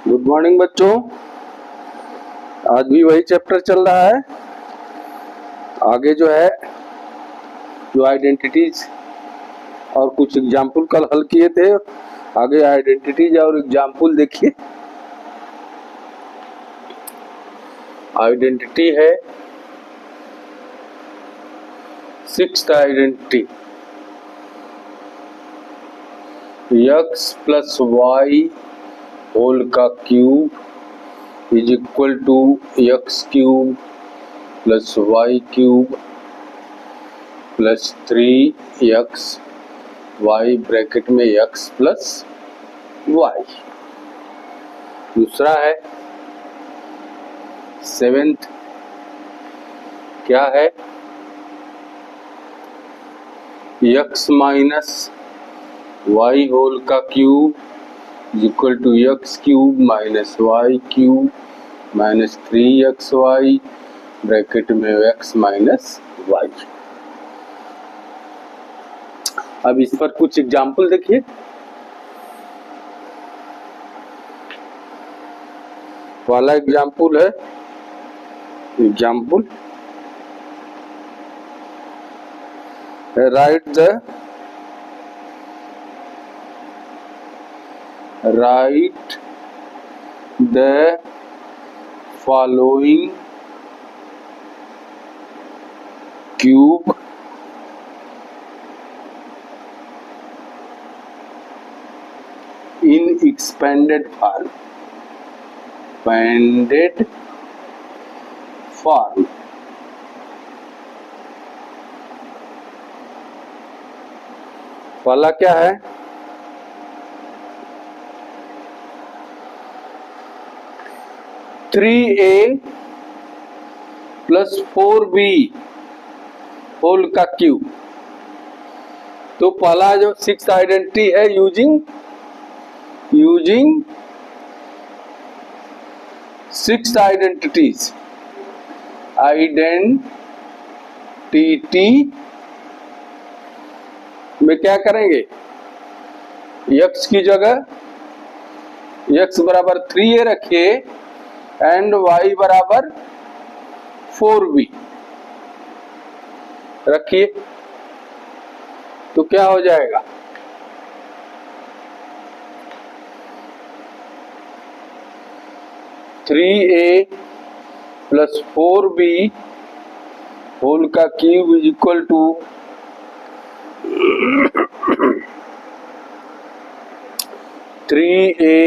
Good morning बच्चों। आज भी वही चैप्टर चल रहा है। आगे जो है जो आइडेंटिटीज और कुछ एग्जाम्पल कल हल किए थे, आगे आइडेंटिटीज और एग्जाम्पल देखिए। आइडेंटिटी है sixth identity, x plus Y whole का cube is equal to X cube plus Y cube plus 3x y bracket में x प्लस वाई। दूसरा है सेवेंथ, क्या है x माइनस वाई होल का cube equal to X cube minus Y cube minus 3xy bracket में x minus Y. अब इस पर कुछ एग्जाम्पल देखिए। पहला एग्जाम्पल है write the following cube in expanded form। पहला क्या है 3a प्लस 4b होल का क्यूब। तो पहला जो सिक्स्थ आइडेंटिटी है यूजिंग सिक्स आइडेंटिटीज, में क्या करेंगे, x की जगह x बराबर 3a रखिए एंड y बराबर 4b रखिए। तो क्या हो जाएगा 3a प्लस 4b होल का cube is equal to 3a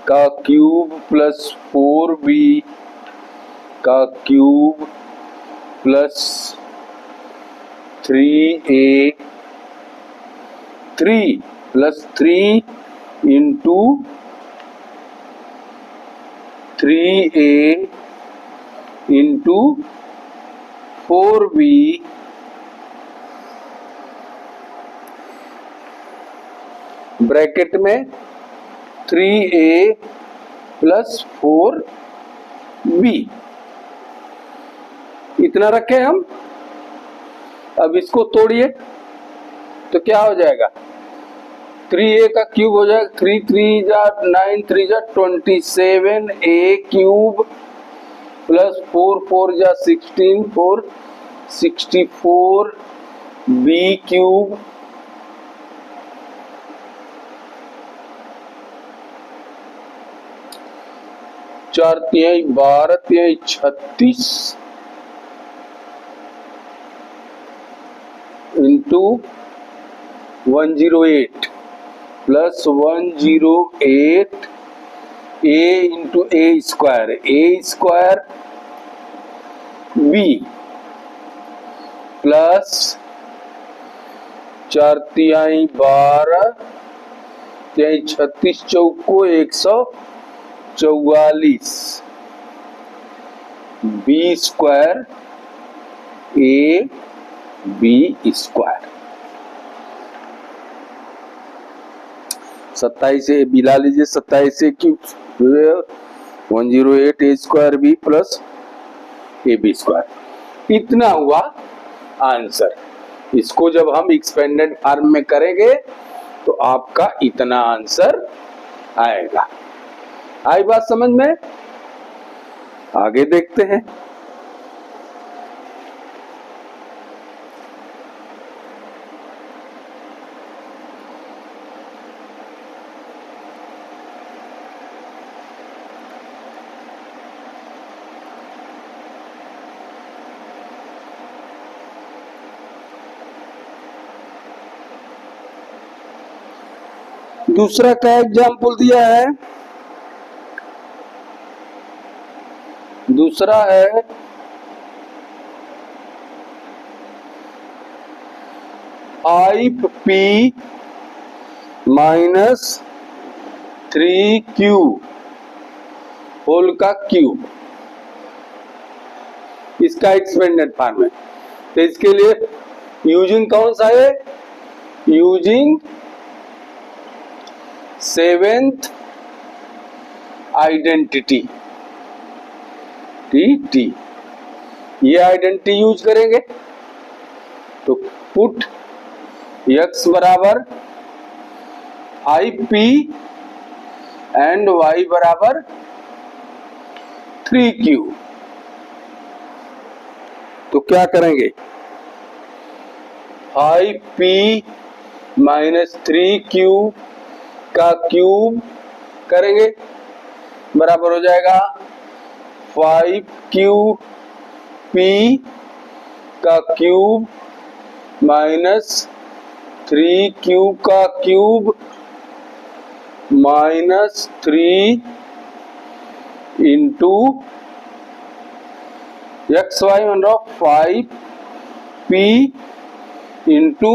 का क्यूब प्लस 4b का cube plus 3a 3 plus 3 into 3a into 4b bracket में 3a प्लस 4b इतना रखे हम। अब इसको तोड़िए तो क्या हो जाएगा 3a का क्यूब हो जाएगा 3 3 जा 9 3 जा 27a क्यूब प्लस 4 4 जा 16 4 64b क्यूब चार 12 36 into 108 plus 108 a into a square b plus 4 तिहाई 12 तिहाई 36 चौको 144 b square a b square 27 से मिला लीजिए 27 से cube 108 a square b plus A B square. इतना हुआ आंसर। इसको जब हम एक्सपेंडेड फॉर्म में करेंगे तो आपका इतना आंसर आएगा। आई बात समझ में? आगे देखते हैं। दूसरा क्या एग्जाम्पल दिया है? दूसरा है 5p माइनस 3q होल का क्यूब। इसका एक्सपेंडेड फॉर्म है। तो इसके लिए यूजिंग कौन सा है? यूजिंग सेवेंथ आइडेंटिटी टी, ये आइडेंटिटी यूज करेंगे। तो पुट x बराबर 5p एंड y बराबर 3q। तो क्या करेंगे? 5p माइनस 3q का क्यूब करेंगे, बराबर हो जाएगा 5qp का क्यूब माइनस 3q का cube minus 3 into X Y मान लो 5p इंटू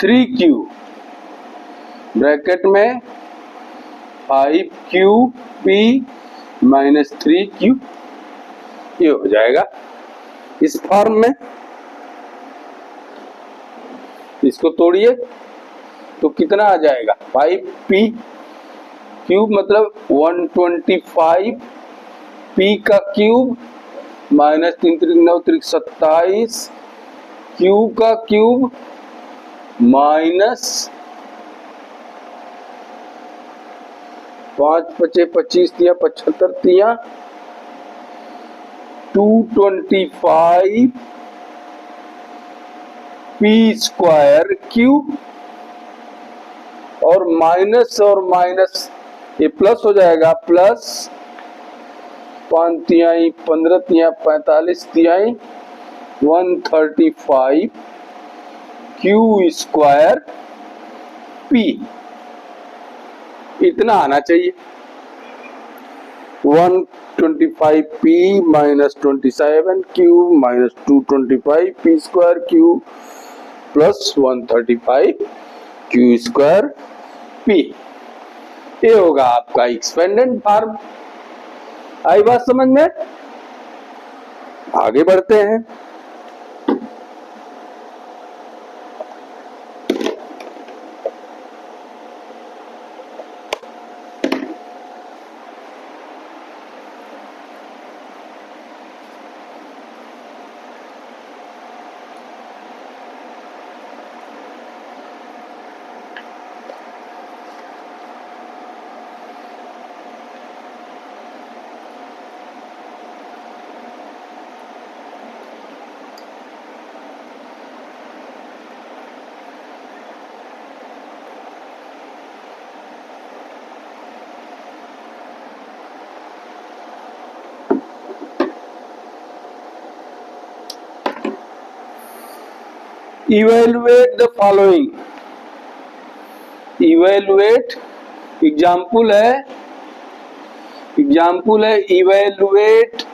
3q ब्रैकेट में 5qp माइनस 3q, ये हो जाएगा इस फॉर्म में। इसको तोड़िए तो कितना आ जाएगा? 5p क्यूब मतलब 125 p का क्यूब माइनस 3 3 9 3 27 q का क्यूब माइनस 5 पचे 25 दिया 75 दिया 225 p स्क्वायर क्यूब और माइनस ये प्लस हो जाएगा, प्लस 5 तिहाई 15 तिहाई 45 तिहाई 135 क्यू स्क्वायर पी, इतना आना चाहिए। 125 P minus 27 Q minus 225 P square Q plus 135 Q square P, ये होगा आपका एक्सपेंडेड फॉर्म। आई बात समझ में? आगे बढ़ते हैं। Evaluate the following. Evaluate example है evaluate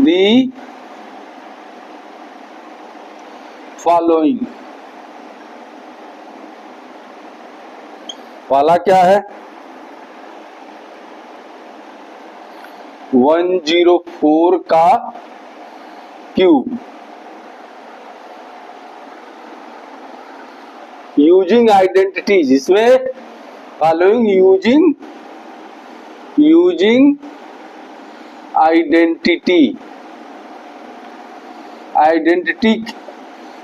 the following। वाला क्या है? 104 का क्यूब यूजिंग आइडेंटिटी, जिसमें फॉलोइंग यूजिंग आइडेंटिटी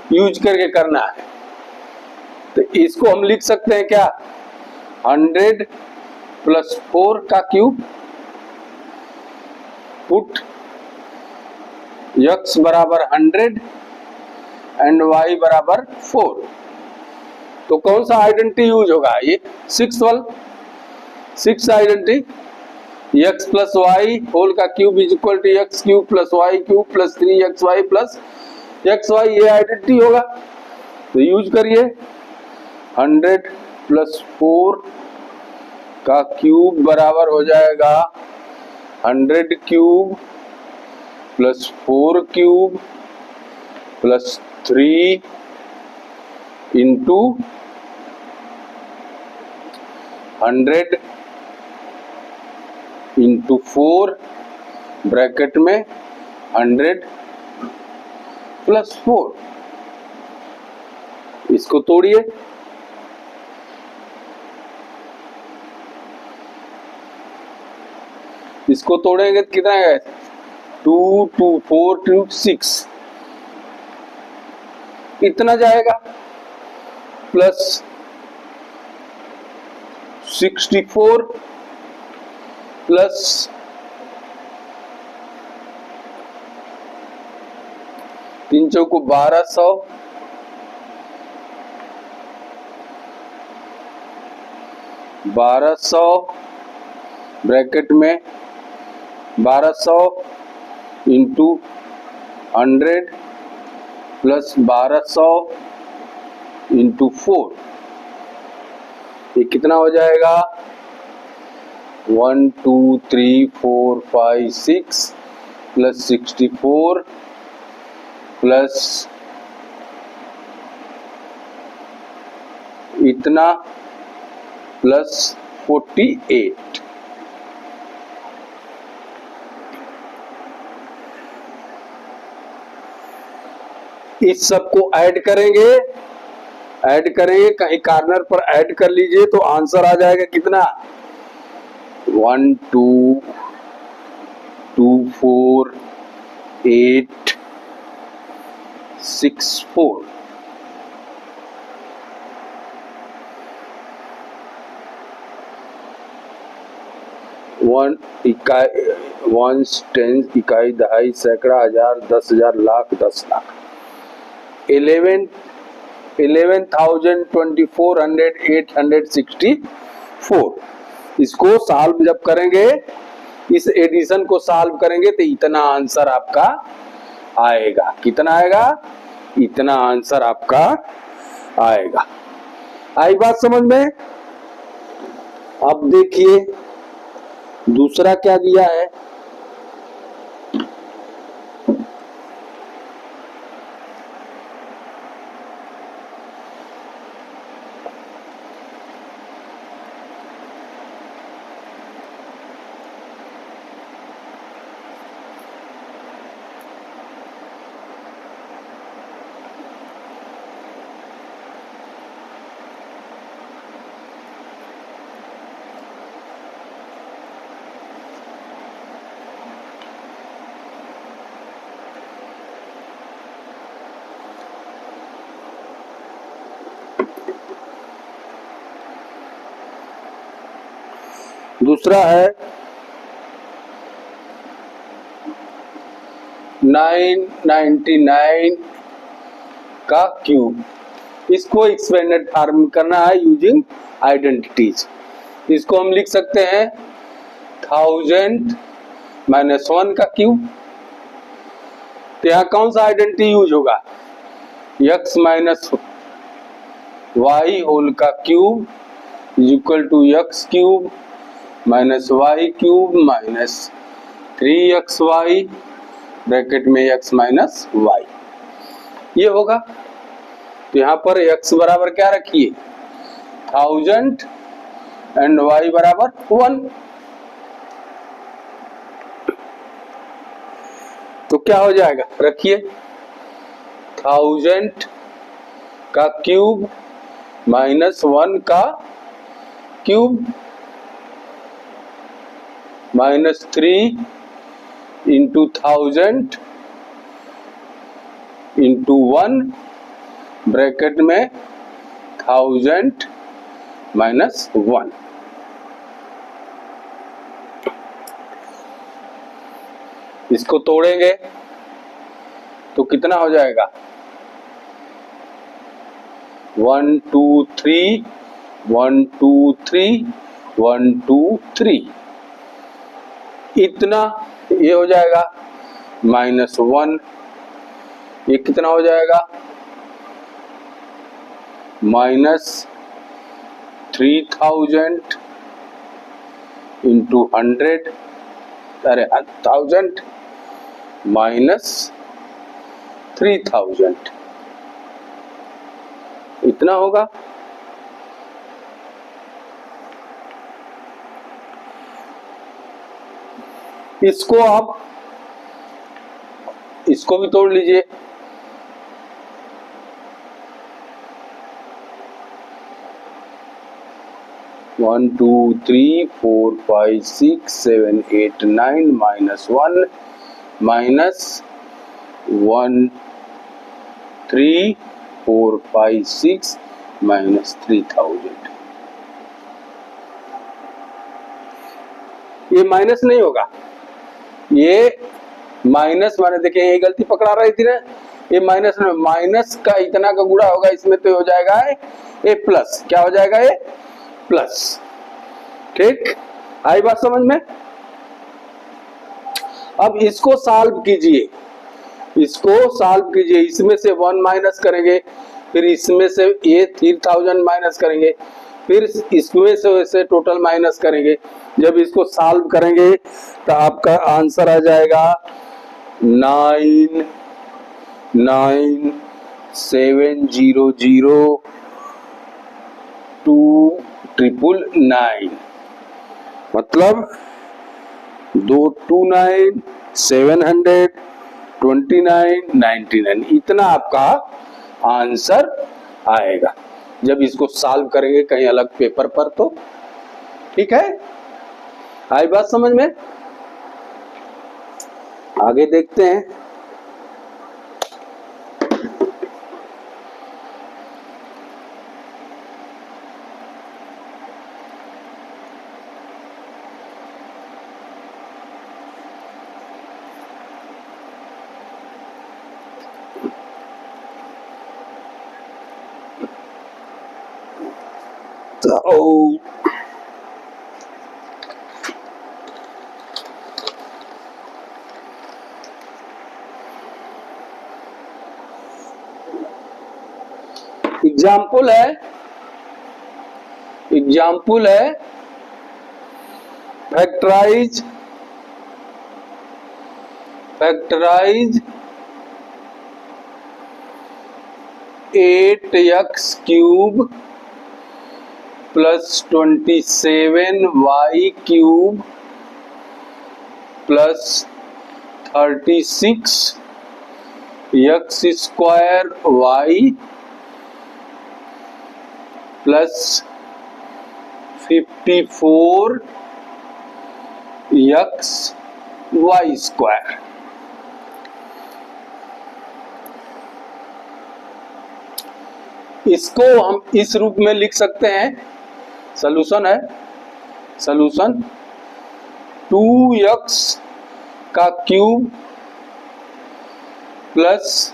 यूज करके करना है। तो इसको हम लिख सकते हैं क्या, 100 प्लस 4 का क्यूब, पुट x बराबर 100 एंड y बराबर 4। तो कौन सा आइडेंटिटी यूज होगा, ये 6 identity, x plus Y whole का cube is equal to X cube plus Y cube plus 3xy plus xy, ये आइडेंटिटी होगा। तो यूज करिए, 100 प्लस 4 का क्यूब बराबर हो जाएगा 100 cube plus 4 cube plus 3 into 100 into 4 bracket में 100 प्लस 4। इसको तोड़िए, इसको तोड़ेंगे तो कितना है, 2 2 4 2 6 इतना जाएगा, प्लस 64 प्लस 3 चौको 1200 ब्रैकेट में 1200 इंटू 100 प्लस 1200 इंटू 4, ये कितना हो जाएगा, 1 2 3 4 5 6 प्लस 64 प्लस इतना प्लस 48। इस सब को ऐड करेंगे, कहीं कॉर्नर पर ऐड कर लीजिए तो आंसर आ जाएगा कितना, 1 2 2 4 8 6 4। वन टेंस इकाई दहाई सैकड़ा हजार 10,000 लाख 10 लाख 11,024,864। इसको सॉल्व जब करेंगे, इस एडिशन को सॉल्व करेंगे तो इतना आंसर आपका आएगा, कितना आएगा, इतना आंसर आपका आएगा। आई बात समझ में। अब देखिए दूसरा क्या दिया है, दूसरा है 999 का क्यूब। इसको एक्सपेंडेड फॉर्म में करना है यूजिंग आइडेंटिटीज। इसको हम लिख सकते हैं 1000 माइनस 1 का क्यूब। तो यहाँ कौन सा आइडेंटिटी यूज होगा, x माइनस वाई होल का cube is equal to X cube minus Y cube minus 3xy bracket में x माइनस वाई, ये होगा। तो यहाँ पर x बराबर क्या रखिए 1000 एंड y बराबर 1। तो क्या हो जाएगा, रखिए 1000 का क्यूब माइनस 1 का cube minus 3 into 1000 into 1 bracket में 1000 माइनस 1। इसको तोड़ेंगे तो कितना हो जाएगा? 1 2 3 1 2 3 1 2 3, इतना ये हो जाएगा -1। ये कितना हो जाएगा? -3000 इंटू 100, अरे 1000 -3000, इतना होगा। इसको आप इसको भी तोड़ लीजिए। One two three 4 5 6 7 8 9 -1 -1 3 4 5 6 -3000। ये माइनस नहीं होगा, ये माइनस माने देखिए ये गलती पकड़ा रही थी ना, ये माइनस में माइनस का इतना का गुणा होगा इसमें तो हो जाएगा ए प्लस। क्या हो जाएगा? ये प्लस। ठीक, आई बात समझ में? अब इसको सॉल्व कीजिए, इसको सॉल्व कीजिए। इसमें से 1 माइनस करेंगे, फिर इसमें से ये 3000 माइनस करेंगे, फिर इसमें से वैसे टोटल माइनस करेंगे। जब इसको सॉल्व करेंगे तो आपका आंसर आ जाएगा 997002999, मतलब 229 700 29 99, इतना आपका आंसर आएगा जब इसको सॉल्व करेंगे कहीं अलग पेपर पर। तो ठीक है, आई बात समझ में? आगे देखते हैं। तो एग्जाम्पल है factorise 8x³ plus 27y³ plus 36x² plus 54xy²। इसको हम इस रूप में लिख सकते हैं। सॉल्यूशन है, सॉल्यूशन 2x³ प्लस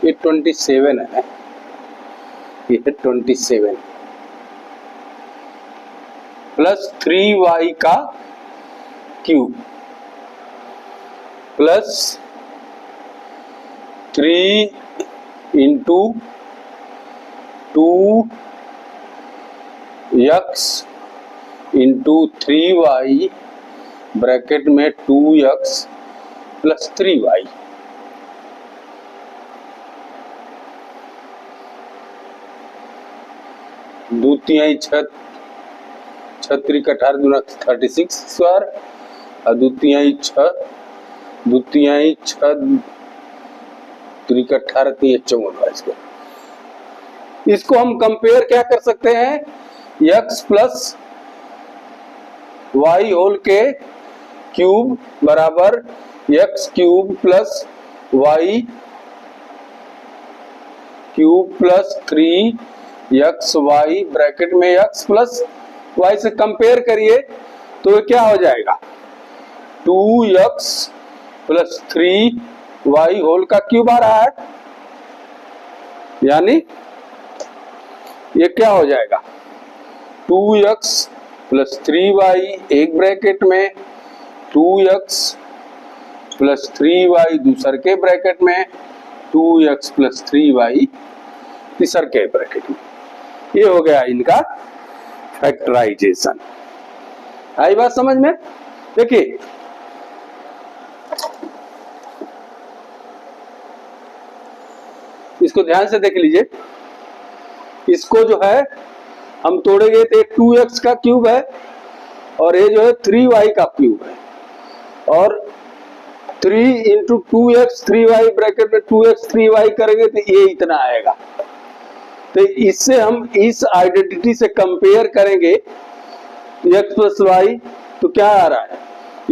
27 है, ये 27 plus 3y³ plus 3 into 2x into 3y bracket में 2x प्लस 3y। दो तिहाई 6 3 18 36 स्क्वायर और 2 तिहाई 6 द्वितीयाई छद त्रिक 18 3 24 का। इसको हम कंपेयर क्या कर सकते हैं, x प्लस वाई होल के क्यूब बराबर x cube plus Y cube plus 3 Y bracket में x प्लस वाई से कंपेयर करिए तो ये क्या हो जाएगा, 2x प्लस 3y होल का क्यूब आ रहा है, यानी ये क्या हो जाएगा 2x प्लस 3y एक ब्रैकेट में, 2x प्लस 3y दूसर के ब्रैकेट में, 2x प्लस 3y तीसर के ब्रैकेट में। ये हो गया इनका फैक्टराइजेशन। आई बात समझ में? देखिए इसको ध्यान से देख लीजिए, इसको जो है हम तोड़ेंगे तो 2x का क्यूब है और ये जो है 3y का क्यूब है, और 3 इंटू 2x 3y ब्रैकेट में 2x 3y करेंगे तो ये इतना आएगा। तो इससे हम इस आइडेंटिटी से कंपेयर करेंगे x प्लस वाई, तो क्या आ रहा है,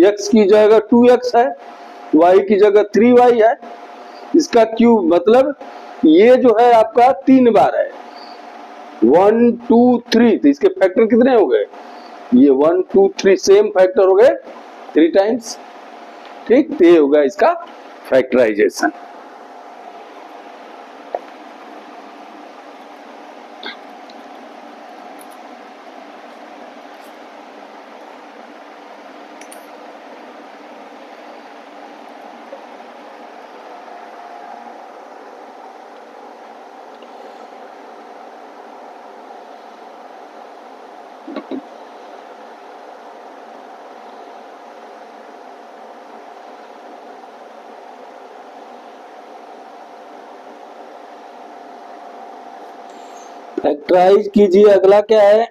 x की जगह 2x है, y की जगह 3y है, इसका क्यूब मतलब ये जो है आपका 3 बार है, 1 2 3, तो इसके फैक्टर कितने हो गए, ये 1 2 3 सेम फैक्टर हो गए 3 टाइम्स। ठीक, तो ये होगा इसका फैक्टराइजेशन। फैक्टराइज कीजिए, अगला क्या है,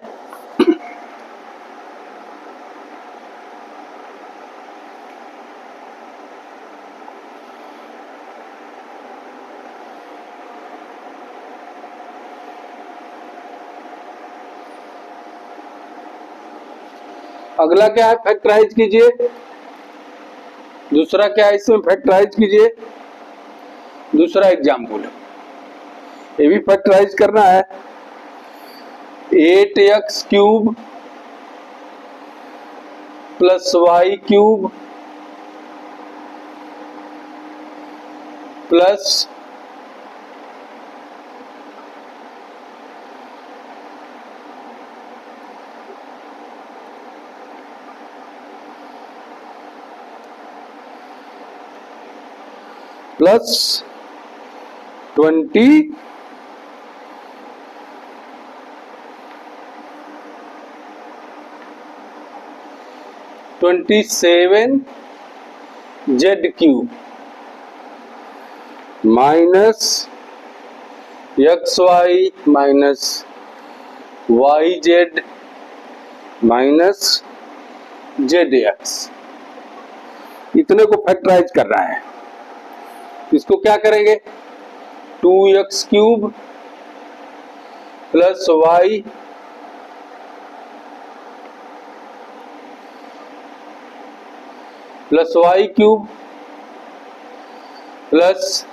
अगला क्या है, फैक्टराइज कीजिए। दूसरा क्या है, इसमें फैक्टराइज कीजिए। दूसरा एग्जाम्पल है, ये भी फैक्टराइज करना है। 8x cube plus Y cube plus plus 20 27 Z cube minus X Y minus Y Z minus Z X, इतने को फैक्टराइज करना है। इसको क्या करेंगे, 2x cube plus Y plus Y cube plus,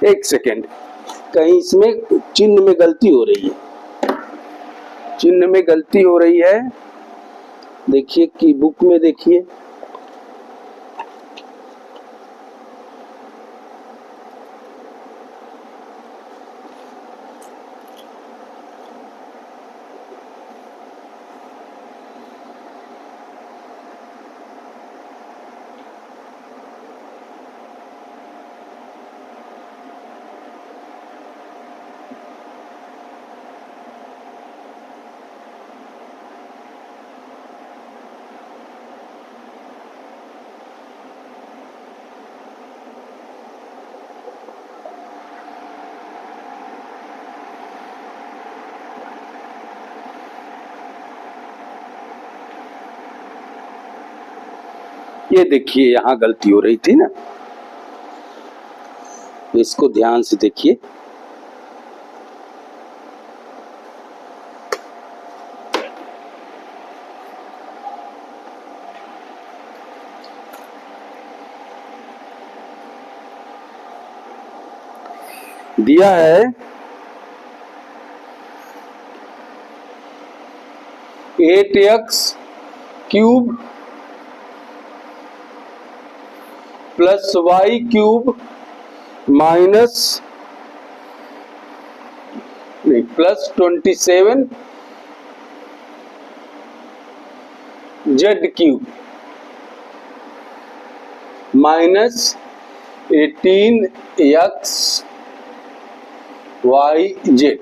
एक सेकेंड, कहीं इसमें चिन्ह में गलती हो रही है, चिन्ह में गलती हो रही है, देखिए कि बुक में देखिए, ये देखिए यहाँ गलती हो रही थी ना, इसको ध्यान से देखिए। दिया है 8x cube plus Y cube minus plus 27 Z cube minus 18x Y Z.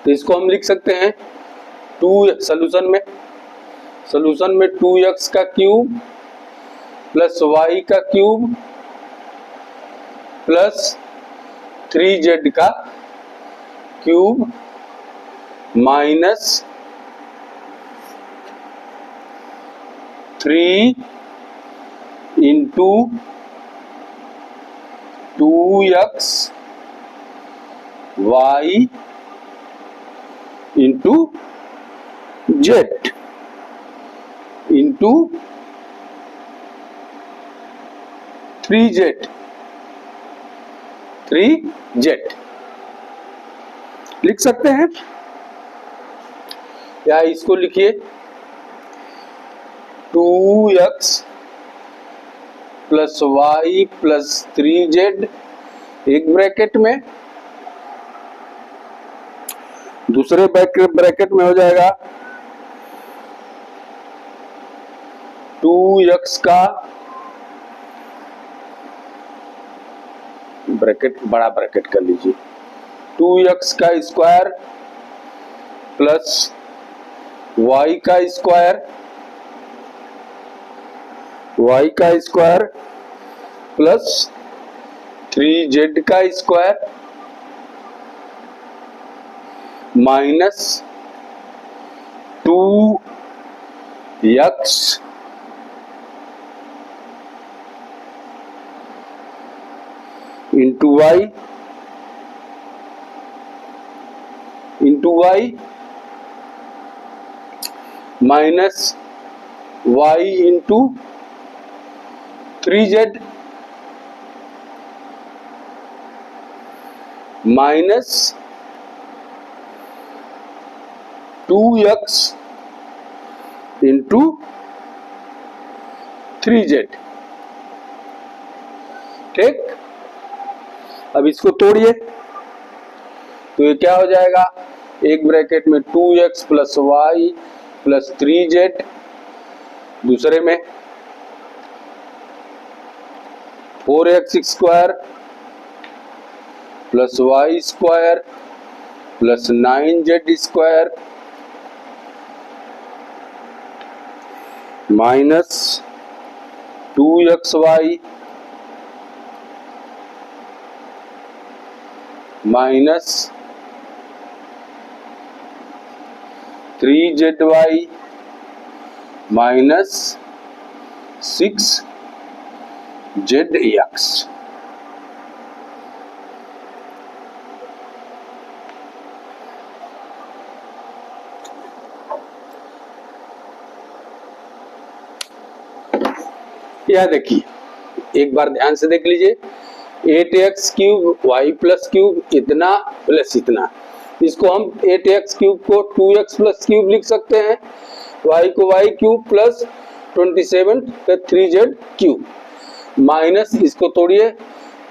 तो इसको हम लिख सकते हैं सॉल्यूशन में 2x का क्यूब प्लस y का क्यूब प्लस 3z का cube minus 3 into 2x y into Z into 3z लिख सकते हैं, या इसको लिखिए 2x plus Y plus 3z एक ब्रैकेट में, दूसरे ब्रैकेट में हो जाएगा 2x का ब्रैकेट, बड़ा ब्रैकेट कर लीजिए, 2x का स्क्वायर प्लस y का स्क्वायर प्लस 3z का square minus 2x into y minus y into 3z minus 2x into 3z। ठीक, अब इसको तोड़िए तो ये क्या हो जाएगा, एक ब्रैकेट में 2x plus Y plus 3z, दूसरे में 4x square plus Y square plus 9z square minus 2xy minus 3zy minus 6zx। यह देखिए, एक बार ध्यान से देख लीजिए, 8x cube y plus cube इतना प्लस इतना, इसको हम 8x क्यूब को 2x प्लस क्यूब लिख सकते हैं, y को y क्यूब प्लस 27 का 3z क्यूब माइनस, इसको तोड़िए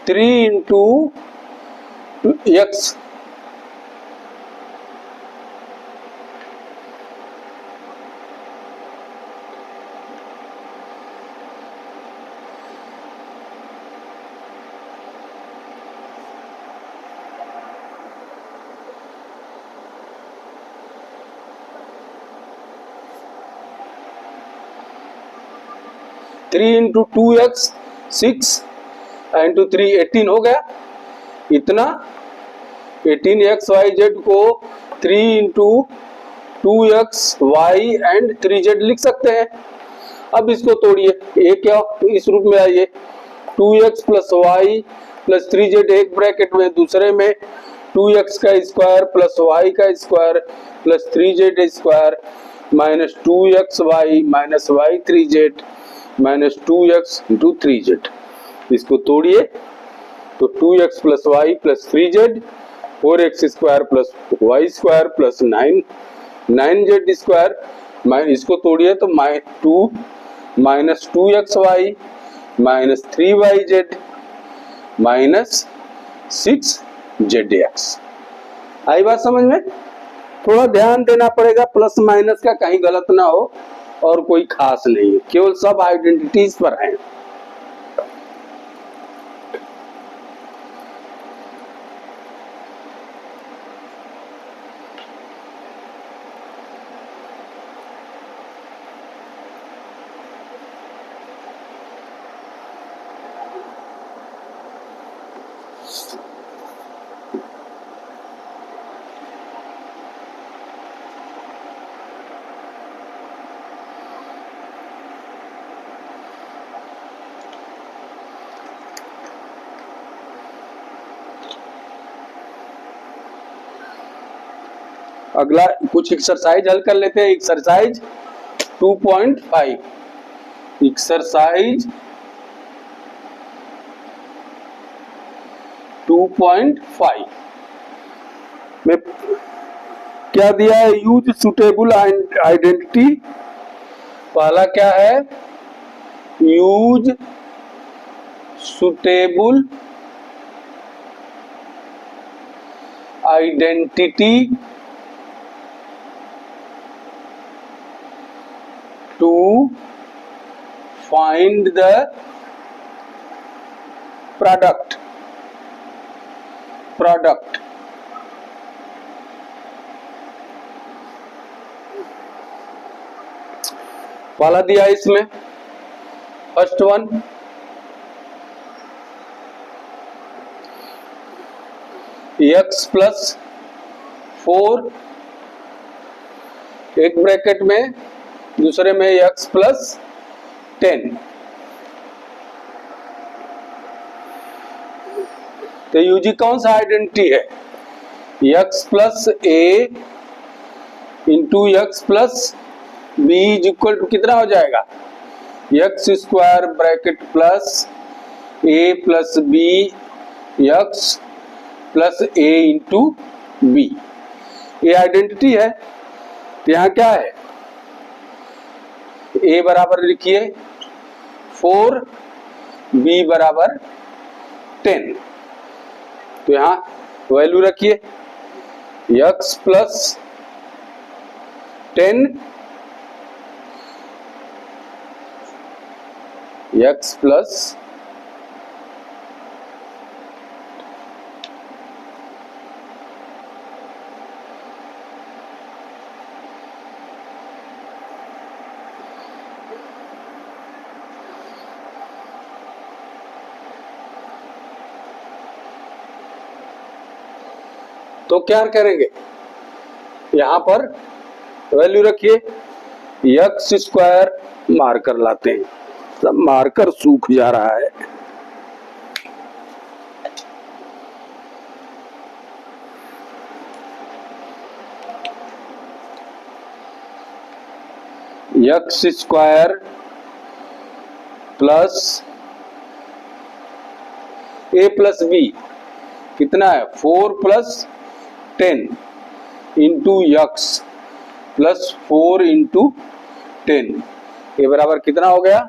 3 into x three into 2x 6 into 3 18 हो गया, इतना 18xyz को 3 इंटू 2xy एंड 3z लिख सकते हैं। अब इसको तोड़िए, ये क्या इस रूप में आइए, 2x plus Y plus 3z एक ब्रैकेट में, दूसरे में 2x का स्क्वायर प्लस y का square plus 3z square minus 2xy minus y 3z minus 2x into 3z। इसको तोड़िए तो 2x plus Y plus 3z 4x square plus Y square plus 9z square, इसको तोड़िए तो 2 minus 2xy minus 3yz minus 6zx। आई बात समझ में? थोड़ा ध्यान देना पड़ेगा, प्लस माइनस का कहीं गलत ना हो, और कोई खास नहीं है, केवल सब आइडेंटिटीज पर है। अगला कुछ एक्सरसाइज हल कर लेते हैं। एक्सरसाइज 2.5, एक्सरसाइज 2.5 में क्या दिया है? Use suitable identity. पहला क्या है? Use suitable identity to find the product वाला दिया इसमें। फर्स्ट वन, x प्लस 4 एक ब्रैकेट में, दूसरे में x प्लस 10। तो यूजी कौन सा आइडेंटिटी है? x plus a into X plus B is equal to कितना हो जाएगा? X square bracket plus a plus B X plus a into B. ये आइडेंटिटी है। तो यहाँ क्या है? a बराबर लिखिए 4, b बराबर 10। तो यहां वैल्यू रखिए x प्लस 10, x प्लस तो क्या करेंगे? यहां पर वैल्यू रखिए एक्स स्क्वायर, मार्कर लाते हैं, सब मार्कर सूख जा रहा है। X square plus A plus B कितना है? 4 plus 10 into X plus 4 into 10, ये बराबर कितना हो गया?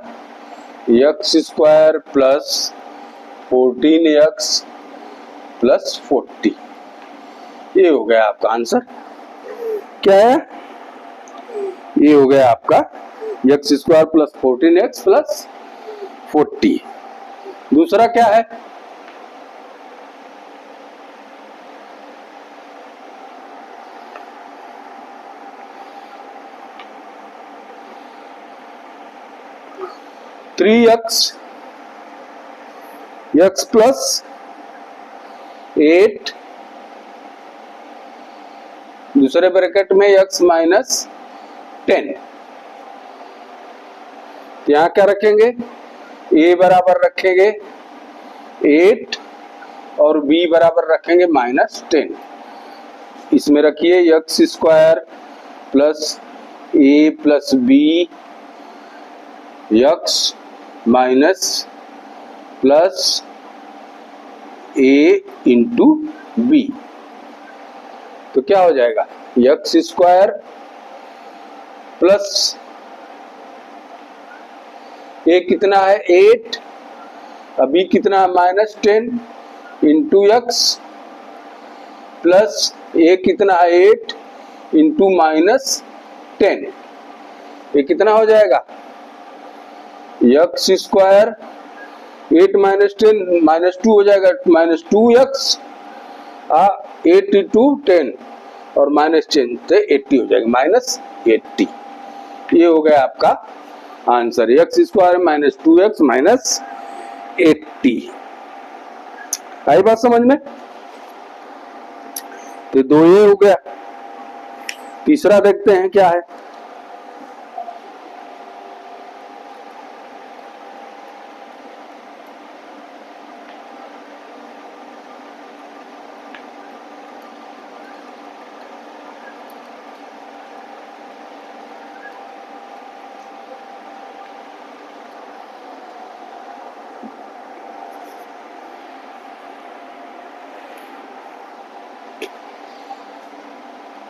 X square plus 14x plus 40। ये हो गया आपका आंसर। क्या है? ये हो गया आपका x square plus 14x plus 40। दूसरा क्या है? एक्स प्लस 8, दूसरे ब्रैकेट में x माइनस 10। यहां क्या रखेंगे, a बराबर रखेंगे 8 और b बराबर रखेंगे माइनस 10। इसमें रखिए x square plus a plus b x minus plus a into b। तो क्या हो जाएगा, x स्क्वायर प्लस a कितना है 8, अभी कितना है minus 10 into X plus a कितना है 8 इंटू माइनस 10। ये कितना हो जाएगा, x स्क्वायर 8 माइनस 10 माइनस 2 हो जाएगा, माइनस 2x 8 इंटू 10 और माइनस 10 तो 80 हो जाएगा, माइनस 80। ये हो गया आपका answer, x square minus 2x minus 80। आई बात समझ में? तो 2 ये हो गया। तीसरा देखते हैं क्या है।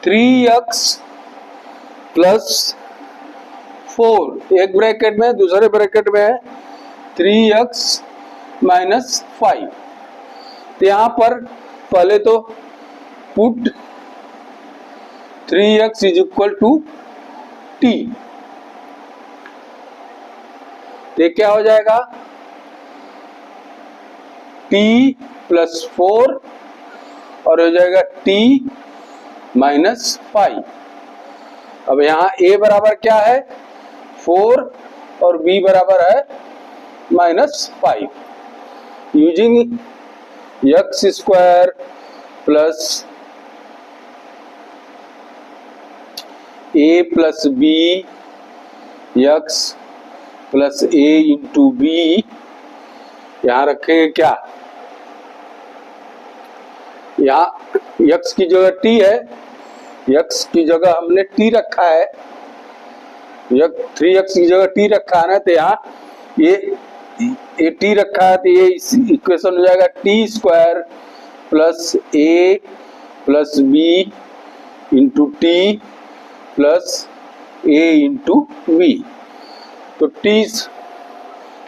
थ्री एक्स प्लस 4, एक ब्रैकेट में, दूसरे ब्रैकेट में है 3x माइनस 5। तो यहां पर पहले तो put 3x is equal to t। तो क्या हो जाएगा, t प्लस 4 और हो जाएगा t माइनस 5। अब यहां a बराबर क्या है 4 और b बराबर है minus 5। Using x square plus a plus b x plus a into b, यहां रखेंगे क्या, यहाँ x की जगह t है, x की जगह हमने t रखा है, 3x की जगह t रखा है ना, तो यहाँ ये t रखा है, तो ये इक्वेशन हो जाएगा t square plus a plus b into t plus a into b। तो t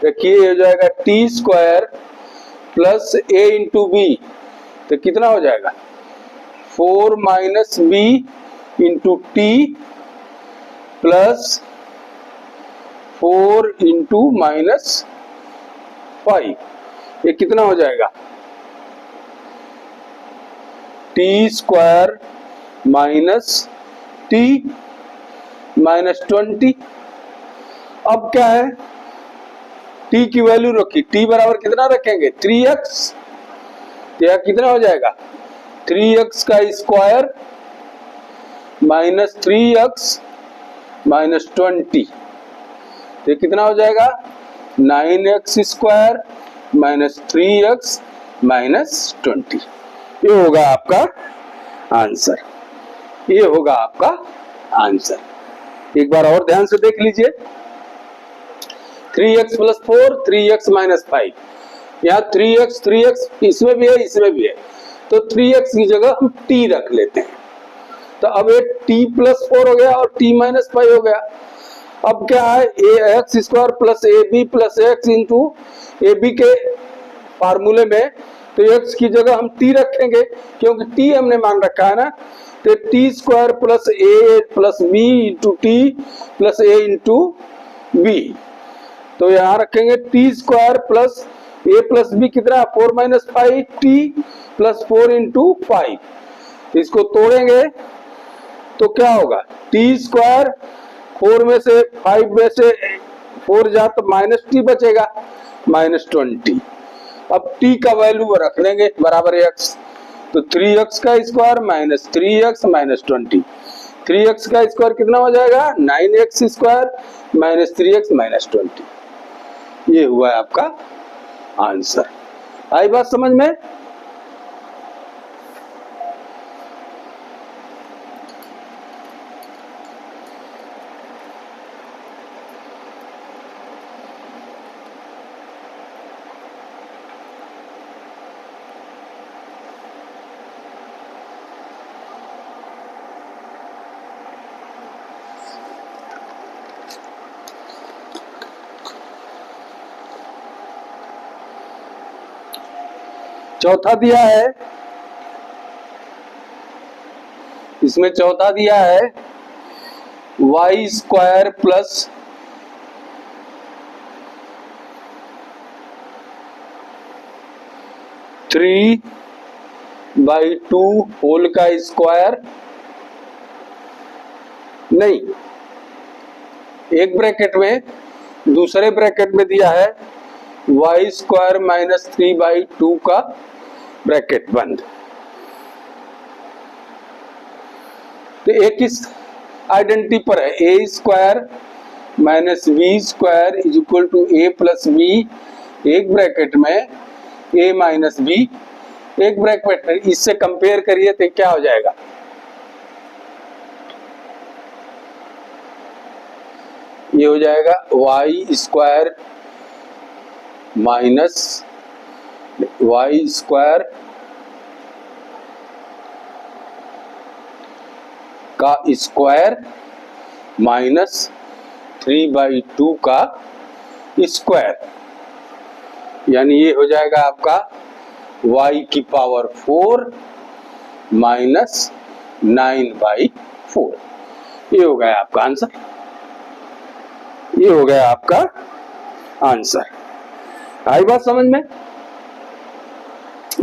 रखिए हो जाएगा t square plus a into b, तो कितना हो जाएगा 4 minus b into T plus 4 into minus 5। ये कितना हो जाएगा, T square minus T minus 20। अब क्या है, t की वैल्यू रखी, t बराबर कितना रखेंगे 3x, तो यह कितना हो जाएगा 3x का स्क्वायर माइनस 3x माइनस 20। तो कितना हो जाएगा 9x square minus 3x minus 20। ये होगा आपका आंसर, ये होगा आपका आंसर। एक बार और ध्यान से देख लीजिए, 3x प्लस 4 3x माइनस 5, यहाँ 3x इसमें भी है इसमें भी है, तो 3x की जगह हम t रख लेते हैं। तो अब ये t प्लस 4 हो गया और t माइनस 5 हो गया। अब क्या है, A X square plus A B plus X into A B के फार्मूले में, तो x की जगह हम t रखेंगे क्योंकि t हमने मान रखा है ना, तो t square plus A plus B into T plus A into B. तो यहाँ रखेंगे t square plus a plus B कितना 4 माइनस 5 t प्लस 4 इंटू 5। इसको तोड़ेंगे तो क्या होगा, t स्क्वायर 4 में से 5 में से 4 जा तो माइनस t बचेगा माइनस 20। अब t का वैल्यू रख लेंगे बराबर x, तो 3x का square minus 3x minus 20, 3x का स्क्वायर कितना हो जाएगा 9x square minus 3x minus 20। ये हुआ है आपका आंसर। आई बात समझ में? चौथा दिया है, इसमें चौथा दिया है y स्क्वायर प्लस 3/2 होल का स्क्वायर, नहीं एक ब्रैकेट में, दूसरे ब्रैकेट में दिया है y स्क्वायर माइनस 3/2 का ब्रैकेट बंद। तो एक इस आइडेंटिटी पर है a square minus B square is equal to a plus B, एक ब्रैकेट में a माइनस बी, एक ब्रैकेट में, इससे कंपेयर करिए तो क्या हो जाएगा, ये हो जाएगा y square minus y square का स्क्वायर माइनस 3/2 का स्क्वायर, यानी ये हो जाएगा आपका y की पावर 4 माइनस 9/4। ये हो गया आपका आंसर, ये हो गया आपका आंसर। आई बात समझ में?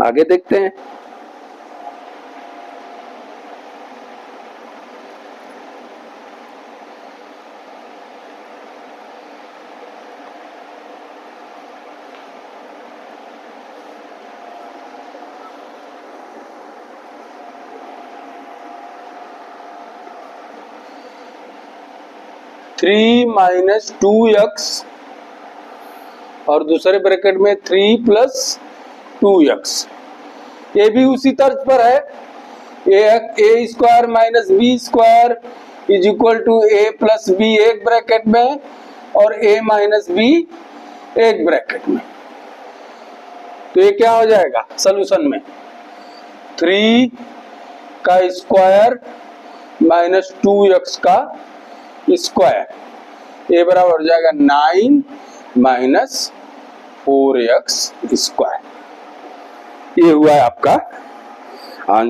आगे देखते हैं। थ्री माइनस 2x और दूसरे ब्रैकेट में 3 प्लस 2x, ये भी उसी तर्ज पर है, A square minus B square is equal to a plus B एक ब्रैकेट में और a माइनस बी एक ब्रैकेट में। तो ये क्या हो जाएगा सॉल्यूशन में, 3 का स्क्वायर माइनस 2x का स्क्वायर, ये बराबर हो जाएगा 9 माइनस 4x स्क्वायर। ये हुआ है आपका आंसर।